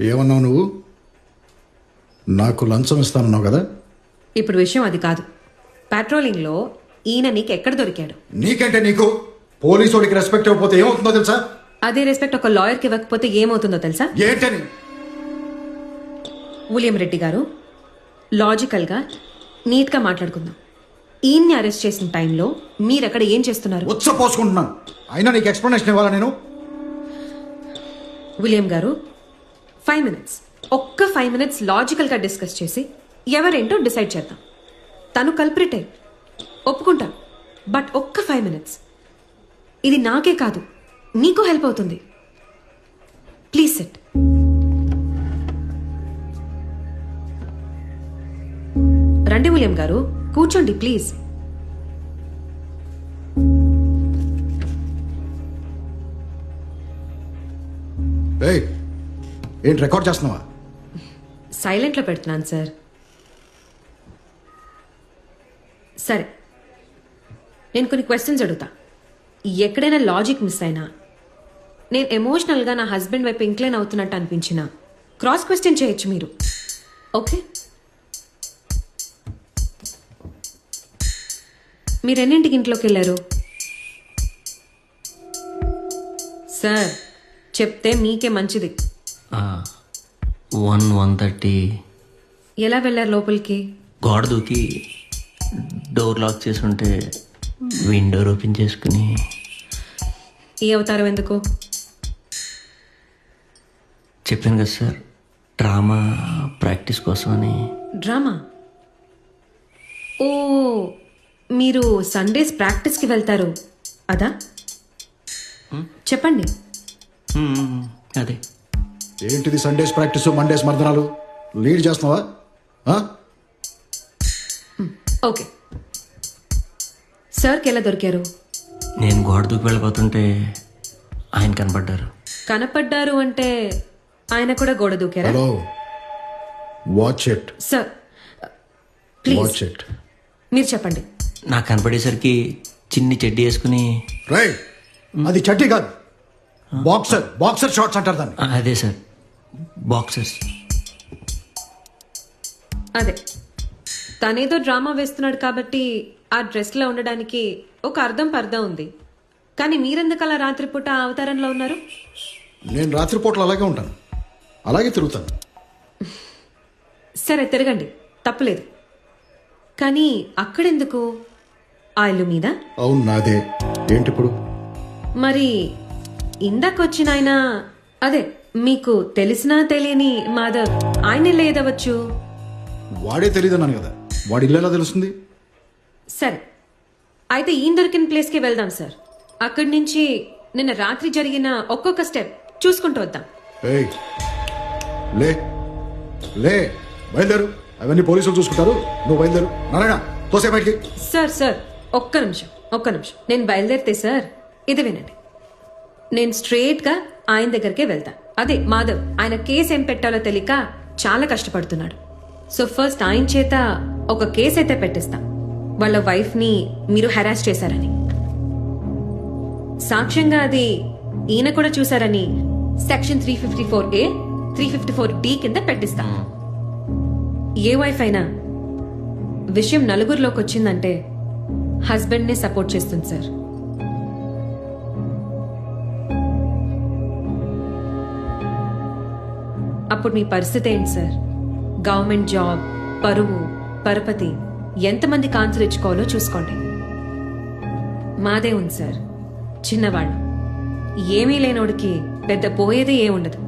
ఏమన్నావు నువ్వు? నాకు లంచం ఇస్తానన్నావు కదా? ఇప్పుడు విషయం అది కాదు. పెట్రోలింగ్లో ఈయన నీకు ఎక్కడ దొరికాడు? నీకంటే నీకు పోలీసుడికి రెస్పెక్ట్ ఇవ్వకపోతే ఏమవుతుందో తెలుసా? అదే రెస్పెక్ట్ ఒక లాయర్కి ఇవ్వకపోతే ఏమవుతుందో తెలుసా? ఏంటని? విలియం రెడ్డి గారు, లాజికల్గా నీట్గా మాట్లాడుకుందాం. ఈయన్ని అరెస్ట్ చేసిన టైంలో మీరక్కడ ఏం చేస్తున్నారు? ఉచ్చపోసుకుంటున్నాను. అయినా నీకు ఎక్స్ప్లెనేషన్ ఇవ్వాలా నేను? విలియం గారు, 5 minutes, ఒక్క 5 minutes లాజికల్గా డిస్కస్ చేసి ఎవరేంటో డిసైడ్ చేద్దాం. తను కల్ప్రిటే ఒప్పుకుంటా, బట్ ఒక్క 5 minutes. ఇది నాకే కాదు, నీకు హెల్ప్ అవుతుంది. Please SIT. రండి విలియం గారు, కూర్చోండి ప్లీజ్. ఏయ్, ఏంటి రికార్డ్ చేస్తున్నావా? సైలెంట్లో పెడుతున్నాను సార్. సరే, నేను కొన్ని క్వశ్చన్స్ అడుగుతా. ఎక్కడైనా లాజిక్ మిస్ అయినా, నేను ఎమోషనల్గా నా హస్బెండ్ వైపు ఇంక్లైన్ అవుతున్నట్టు అనిపించినా క్రాస్ క్వశ్చన్ చేయొచ్చు మీరు. ఓకే? మీరు ఎన్నింటికి ఇంట్లోకి వెళ్ళారు సార్? చెప్తే మీకే మంచిది. 1:30 ఎలా వెళ్ళారు లోపలికి? గోడ దూకి డోర్ లాక్ చేసి ఉంటే విండో ఓపెన్ చేసుకుని. ఈ అవతారం ఎందుకు? చెప్పాను కదా సార్, డ్రామా ప్రాక్టీస్ కోసమని. డ్రామా? ఓ, మీరు సండేస్ ప్రాక్టీస్కి వెళ్తారు అదా? చెప్పండి. అదే. ఏంటిది సండేస్ ప్రాక్టీస్, మండేస్ మర్దనాలు? లీడ్ చేస్తున్నావా? ఓకే, సార్కి ఎలా దొరికారు? నేను గోడ దూకి వెళ్ళిపోతుంటే ఆయన కనపడ్డారు. కనపడ్డారు అంటే ఆయన కూడా గోడ దూకారా? Hello, watch it. Sir please watch it. మీరు చెప్పండి. నాకు కనపడేసరికి చిన్ని చెడ్డీ వేసుకుని. రేయ్, అది చడ్డీ కాదు, బాక్సర్. బాక్సర్ షార్ట్స్ అంటారు దాన్ని. అదే సార్, బాక్సర్స్. అదే, తనేదో డ్రామా వేస్తున్నాడు కాబట్టి ఆ డ్రెస్లో ఉండడానికి ఒక అర్థం పర్థం ఉంది. కానీ మీరెందుకు అలా రాత్రిపూట ఆ అవతారంలో ఉన్నారు? నేను రాత్రిపూటలు అలాగే ఉంటాను, అలాగే తిరుగుతాను. సరే తిరగండి, తప్పులేదు. కానీ అక్కడెందుకు? ఆ ఇల్లు మీద? అవును, నాదే. ఏంటి ఇప్పుడు? మరి ఇందాకొచ్చిన ఆయన, అదే మీకు తెలిసినా తెలియని మాధవ్, ఆయన ఇల్లు ఏదవచ్చు? వాడే తెలియదన్నాను కదా, వాడి ఇల్లు ఎలా తెలుస్తుంది? సరే, అయితే ఈయన దొరికిన ప్లేస్కి వెళ్దాం సార్. అక్కడి నుంచి నిన్న రాత్రి జరిగిన ఒక్కొక్క స్టెప్ చూసుకుంటూ వద్దాం. ఏయ్, లే లే, బయలుదేరు. అవన్నీ పోలీసులు చూసుకుంటారు, నువ్వు బయలుదేరు. నారాయణ, తోసే బయటికి. సార్ సార్, ఒక్క నిమిషం. నేను బయలుదేరితే సార్, ఇది వినండి. నేను స్ట్రేట్గా ఆయన దగ్గరికే వెళ్తా. అదే మాధవ్, ఆయన కేసు ఏం పెట్టాలో తెలియక చాలా కష్టపడుతున్నాడు. సో ఫస్ట్ ఆయన చేత ఒక కేసు అయితే పెట్టిస్తా, వాళ్ళ వైఫ్ని మీరు హెరాస్ చేశారని. సాక్ష్యంగా అది ఈయన కూడా చూశారని సెక్షన్ 354A 354D కింద పెట్టిస్తా. ఏ వైఫ్ అయినా విషయం నలుగురిలోకి వచ్చిందంటే హస్బెండ్ని సపోర్ట్ చేస్తుంది సార్. అప్పుడు మీ పరిస్థితి ఏంటి సార్? గవర్నమెంట్ జాబ్, పరువు, పరపతి, ఎంతమంది కాన్సర్ ఇచ్చుకోవాలో చూసుకోండి. మాదే ఉంది సార్, చిన్నవాళ్ళు. ఏమీ లేనోడికి పెద్ద పోయేది ఏ ఉండదు.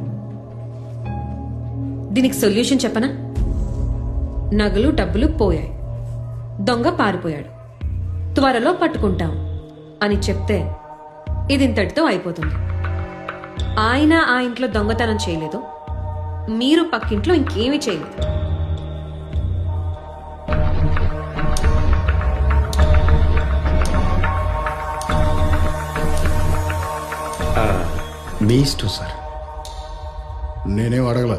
దీనికి సొల్యూషన్ చెప్పనా? నగలు డబ్బులు పోయాయి, దొంగ పారిపోయాడు, త్వరలో పట్టుకుంటాం అని చెప్తే ఇది ఇంతటితో అయిపోతుంది. ఆయన ఆ ఇంట్లో దొంగతనం చేయలేదు, మీరు పక్కింట్లో ఇంకేమీ చేయలేదు. మీ ఇష్టం సార్. నేనేం అడగల.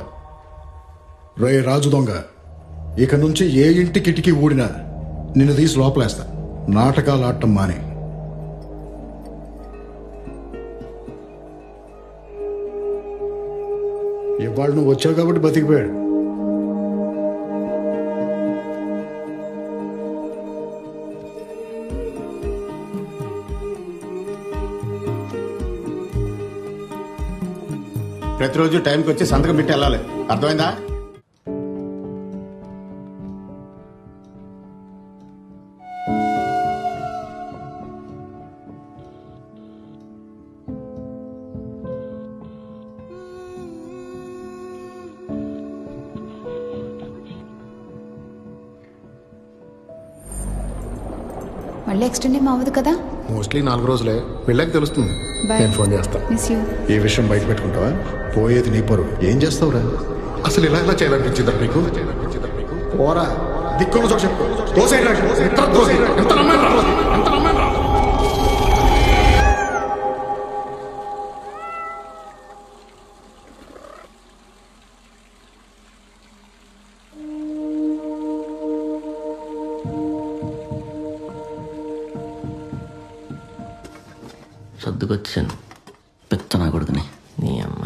రే రాజు దొంగ, ఇక నుంచి ఏ ఇంటి కిటికీ ఊడినా నిన్ను తీసి లోపలేస్తా. నాటకాలు ఆడటం మానే. ఇవాళ నువ్వు వచ్చావు కాబట్టి బతికిపోయాడు. ప్రతిరోజు టైంకి వచ్చి సంతకం పెట్టి వెళ్ళాలి, అర్థమైందా? మళ్ళీ ఎక్స్టెండ్ ఏం అవ్వదు కదా? మోస్ట్లీ 4 రోజులే, వెళ్ళాక తెలుస్తుంది. Bye. నేను ఫోన్ చేస్తా. Miss you. ఈ విషయం బయట పెట్టుకుంటావా? పోయేది నీ పరువు. ఏం చేస్తావురా? అసలు ఇలా చేయాలనిపించిందా మీకు? పోరా, దిక్కున్న చోట చెప్పు. దోసేయ్ రా, ఎంత దోసేయ్, ఎంత నమ్మేరా, ఎంత నమ్మేరా. సర్దుకొచ్చాను పెద్ద నా కొడుకుని. నీ అమ్మ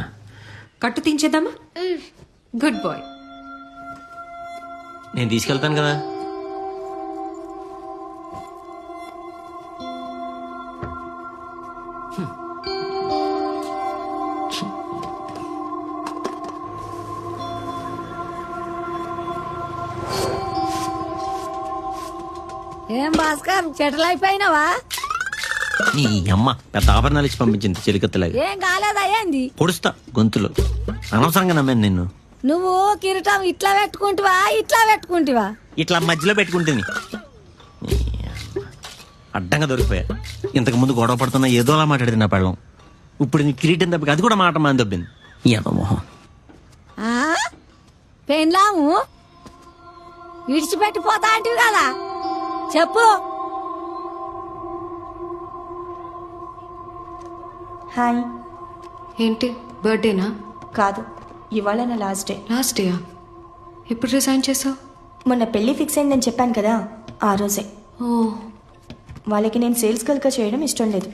కట్టు తీంచేద్దామా? Good bye. నేను తీసుకెళ్తాను కదా. ఏం భాస్కర్ సెటిల్ అయిపోయినావా? నీ అమ్మ పెద్ద ఆభరణాలు ఇచ్చి పంపించింది చెలికత్తలాగా. ఏం కాలేదా ఏంది? పొడుస్తా గొంతులో. అనవసరంగా నమ్మాను నిన్ను. నువ్వు కిరీటం ఇట్లా పెట్టుకుంటివా ఇట్లా పెట్టుకుంటివా? ఇట్లా మధ్యలో పెట్టుకుంటుంది. అడ్డంగా దొరికిపోయా. ఇంతకు ముందు గొడవ పడుతున్నా ఏదోలా మాట్లాడింది నా పెళ్ళం. ఇప్పుడు నీ కిరీటం దెబ్బకి అది కూడా మాట మాని దొబ్బింది. ఈ మొహం ఆ? పెళ్ళాము విడిచిపెట్టిపోతా అంటివి కదా, చెప్పు. హాయ్. ఏంటి బర్త్డేనా? కాదు, ఇవాళ నా లాస్ట్ డే. లాస్ట్ డేయా? ఎప్పుడు రిజైన్ చేసావు? మొన్న పెళ్లి ఫిక్స్ అయిందని చెప్పాను కదా, ఆ రోజే. ఓ, వాళ్ళకి నేను సేల్స్ గర్ల్గా చేయడం ఇష్టం లేదు,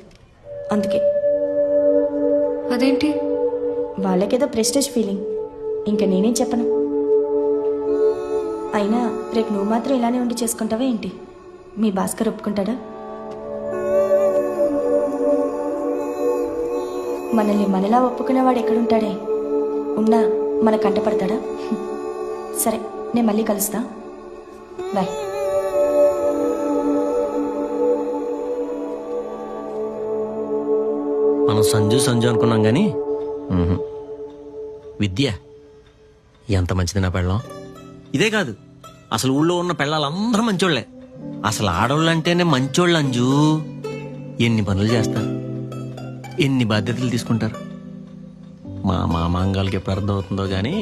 అందుకే. అదేంటి? వాళ్ళకేదో ప్రెస్టేజ్ ఫీలింగ్, ఇంకా నేనేం చెప్పను. అయినా రేపు నువ్వు మాత్రం ఇలానే ఉండి చేసుకుంటావా ఏంటి? మీ భాస్కర్ ఒప్పుకుంటాడా? మనల్ని మనలా ఒప్పుకునేవాడు ఎక్కడుంటాడే? ఉన్నా మన కంటపడతాడా? సరే, నేను మళ్ళీ కలుస్తా. బాయ్. మనం సంజు సంజు అనుకున్నాం కానీ విద్య ఎంత మంచిది నా పెళ్ళం. ఇదే కాదు, అసలు ఊళ్ళో ఉన్న పెళ్ళాలందరూ మంచోళ్లే. అసలు ఆడోళ్ళు అంటేనే మంచోళ్ళు. అంజు ఎన్ని పనులు చేస్తారు, ఎన్ని బాధ్యతలు తీసుకుంటారు. మా మామాంగాలకి ఎప్పుడు అర్థం అవుతుందో కానీ.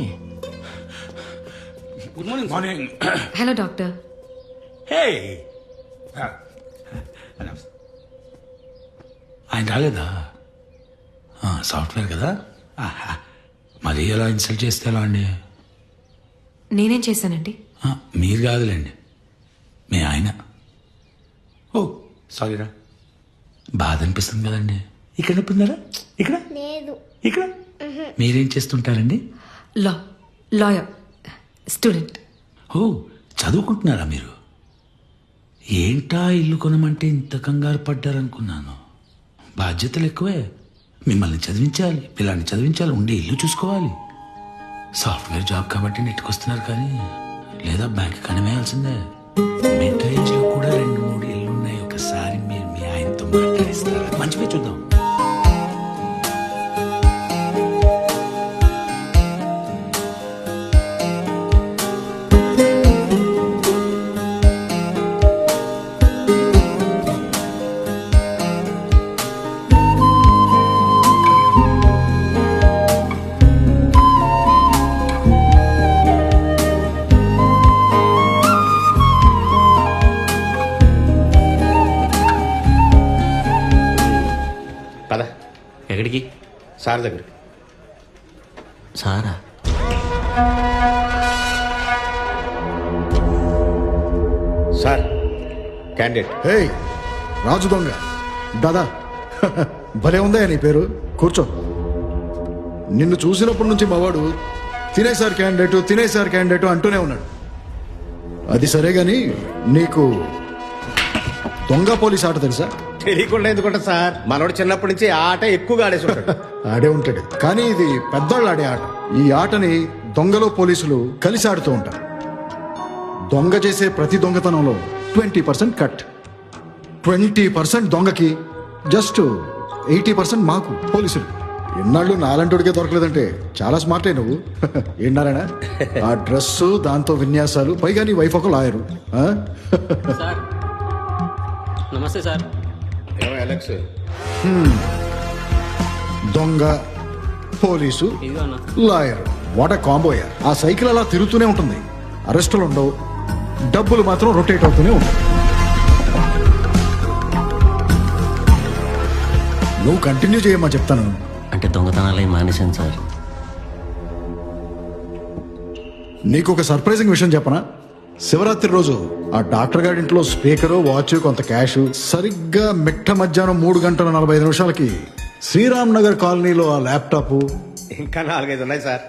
Good morning. Morning. Hello doctor. Hey, ఆయన రాలేదా? సాఫ్ట్వేర్ కదా. ఆహా. మరీ ఎలా ఇన్సల్ట్ చేస్తే ఎలా అండి? నేనేం చేశానండి? మీరు కాదులేండి, మీ ఆయన. ఓ సారీరా, బాధ అనిపిస్తుంది కదండి. ఇక్కడ నొప్పిందారా? ఇక్కడ లేదు. ఇక్కడ మీరేం చేస్తుంటారండి? Lawyer student. ఓ, చదువుకుంటున్నారా మీరు? ఏంటా ఇల్లు కొనమంటే ఇంత కంగారు పడ్డారనుకున్నాను. బాధ్యతలు ఎక్కువే. మిమ్మల్ని చదివించాలి, పిల్లాన్ని చదివించాలి, ఉండే ఇల్లు చూసుకోవాలి. సాఫ్ట్వేర్ జాబ్ కాబట్టి నెట్టుకొస్తున్నారు, కానీ లేదా బ్యాంక్ కనివేయాల్సిందే. మిడ్ రేంజ్ లో కూడా 2-3 ఇల్లు ఉన్నాయి. ఒకసారి మీరు మీ ఆయనతో మాట్లాడిస్తారా? మంచిగా చూద్దాం. పద. ఎక్కడికి? సార్ దగ్గరికి. సారా? Sir, candidate. హే రాజు దొంగ దాదా, భలే ఉందా నీ పేరు? కూర్చో. నిన్ను చూసినప్పటి నుంచి మావాడు తినేసారు క్యాండిడేట్ అంటూనే ఉన్నాడు. అది సరే గాని నీకు దొంగ పోలీస్ ఆట తెలుసా? తెలియకుండా ఎందుకుంటా సార్, మనోడు చిన్నప్పటి నుంచి ఆ ఆట ఎక్కువగా ఆడేసి ఉంటాడు. ఆడే ఉంటాడు, కానీ ఇది పెద్దోళ్ళు ఆడే ఆట. ఈ ఆటని దొంగలు పోలీసులు కలిసి ఆడుతూ ఉంటారు. దొంగ చేసే ప్రతి దొంగతనంలో 20% కట్. 20% దొంగకి, జస్ట్ 80% మాకు పోలీసులు. ఎన్నాళ్ళు నాలంటోడికే దొరకలేదంటే చాలా స్మార్ట్ అయి నువ్వు. ఏంటారా ఆ డ్రెస్సు, దాంతో విన్యాసాలు, పైగా నీ వైఫ్ ఒక లాయరు. సార్ నమస్తే సార్. ఏమో అలెక్స్, దొంగ, పోలీసు, ఇదిగో అన్న. లాయర్, వాట్ కాంబోయా. ఆ సైకిల్ అలా తిరుగుతూనే ఉంటుంది. అరెస్టులు ఉండవు, డబ్బులు మాత్రం రొటేట్ అవుతూనే ఉంటాయి. నువ్వు కంటిన్యూ చేయమ్మా చెప్తాను. అంటే దొంగతనాలు మానేశాను సార్. నీకు ఒక సర్ప్రైజింగ్ విషయం చెప్పనా? శివరాత్రి రోజు ఆ డాక్టర్ గారి ఇంట్లో స్పీకరు, వాచ్, కొంత క్యాష్ సరిగ్గా మిట్ట మధ్యాహ్నం 3:45 శ్రీరామ్ నగర్ కాలనీలో ఆ ల్యాప్టాప్, ఇంకా 4-5 ఉన్నాయి సార్.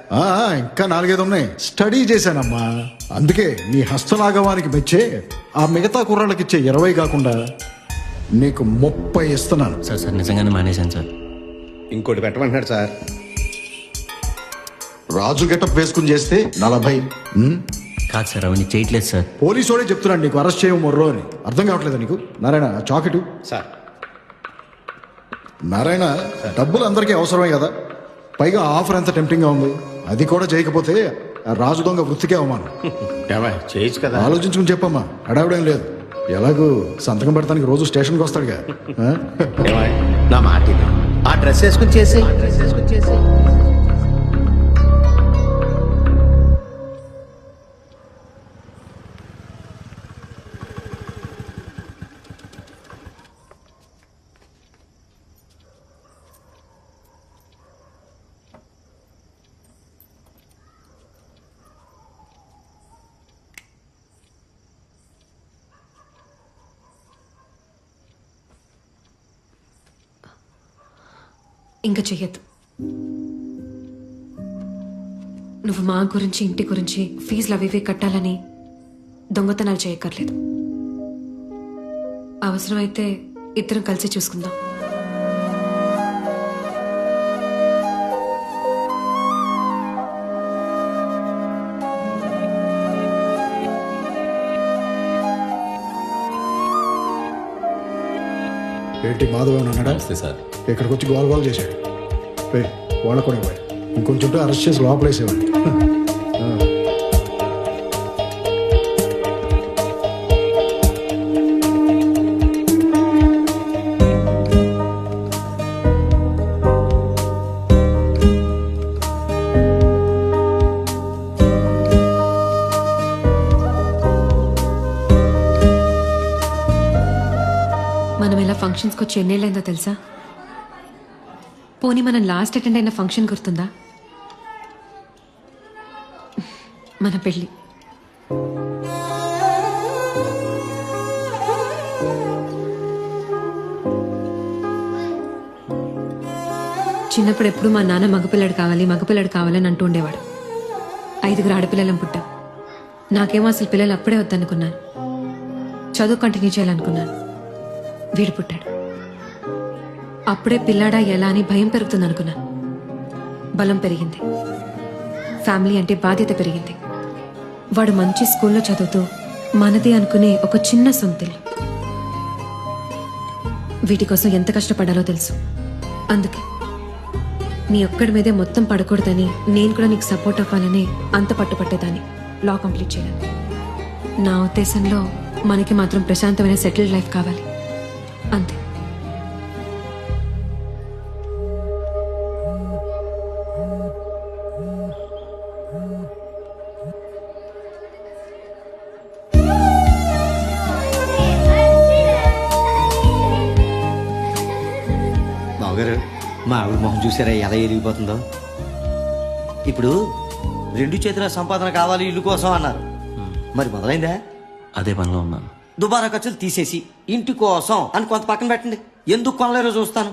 ఇంకా 4-5 ఉన్నాయి. స్టడీ చేశానమ్మా. అందుకే నీ హస్తలాఘవానికి మెచ్చే ఆ మిగతా కుర్రాళ్ళకి ఇచ్చే 20 కాకుండా నీకు 30 ఇస్తున్నాను. సార్ నిజంగానే మానేశాను సార్. ఇంకోటి పెట్టమంటున్నాడు సార్. రాజు గెటప్ వేసుకుని చేస్తే 40. కాదు సార్, అవన్నీ చేయట్లేదు సార్. పోలీసోడే చెప్తున్నాడు నీకు అరెస్ట్ చేయము మొర్రో అని. అర్థం కావట్లేదా నీకు? నారాయణ, చాకెటు. సార్ నారాయణ, డబ్బులు అందరికీ అవసరమే కదా, పైగా ఆఫర్ ఎంత టెంప్టింగ్ గా ఉంది. అది కూడా చేయకపోతే ఆ రాజు దొంగ వృత్తికే అవమానం. ఏమా చేయొచ్చు కదా. ఆలోచించుకుని చెప్పమ్మా, హడావిడేం లేదు. ఎలాగూ సంతకం పెడతానికి రోజు స్టేషన్కి వస్తాడుగా. ఏమా నా మాట విను. ఆ డ్రెస్ వేసుకుని చేసి ఇంకా చెయ్యొద్దు. నువ్వు మా గురించి, ఇంటి గురించి ఫీజులు అవి ఇవి కట్టాలని దొంగతనాలు చేయక్కర్లేదు. అవసరమైతే ఇద్దరం కలిసి చూసుకుందాం. ఏంటి మాధవ్ అన్నాడా? సార్ ఇక్కడికి వచ్చి గోల్ గోల్ చేశాడు. వాళ్ళ కూడా ఇవ్వాలి. ఇంకొంచెం అరెస్ట్ చేసి లోపలేసేవాడిని. మనం ఇలా ఫంక్షన్స్కి వచ్చి ఎన్నేళ్ళైందో తెలుసా? పోనీ మనం లాస్ట్ అటెండ్ అయిన ఫంక్షన్ గుర్తుందా? మన పెళ్ళి. చిన్నప్పుడు ఎప్పుడు మా నాన్న మగపిల్లడు కావాలని అంటూ ఉండేవాడు. 5 ఆడపిల్లలం పుట్టాం. నాకేమో అసలు పిల్లలు అప్పుడే వద్దనుకున్నాను. చదువు కంటిన్యూ చేయాలనుకున్నాను. వీడు పుట్టాడు. అప్పుడే పిల్లాడా ఎలా అని భయం పెరుగుతుంది అనుకున్నాను. బలం పెరిగింది. ఫ్యామిలీ అంటే బాధ్యత పెరిగింది. వాడు మంచి స్కూల్లో చదువుతూ మనది అనుకునే ఒక చిన్న సొంతిల్లు. వీటి కోసం ఎంత కష్టపడాలో తెలుసు. అందుకే నీ ఒక్కడి మీదే మొత్తం పడకూడదని నేను కూడా నీకు సపోర్ట్ అవ్వాలని అంత పట్టుపట్టేదాన్ని. లా కంప్లీట్ చేయాలి. నా ఉద్దేశంలో మనకి మాత్రం ప్రశాంతమైన సెటిల్డ్ లైఫ్ కావాలి, అంతే. బావగారు, మా ఆవిడ మొహం చూసారా ఎలా ఎరిగిపోతుందో. ఇప్పుడు 2 చేతుల సంపాదన కావాలి ఇల్లు కోసం అన్నారు. మరి మొదలైందా? అదే పనిలో ఉన్నాను. దుబారా ఖర్చులు తీసేసి ఇంటి కోసం అని కొంత పక్కన పెట్టండి. ఎందుకు కొనలేరో చూస్తాను.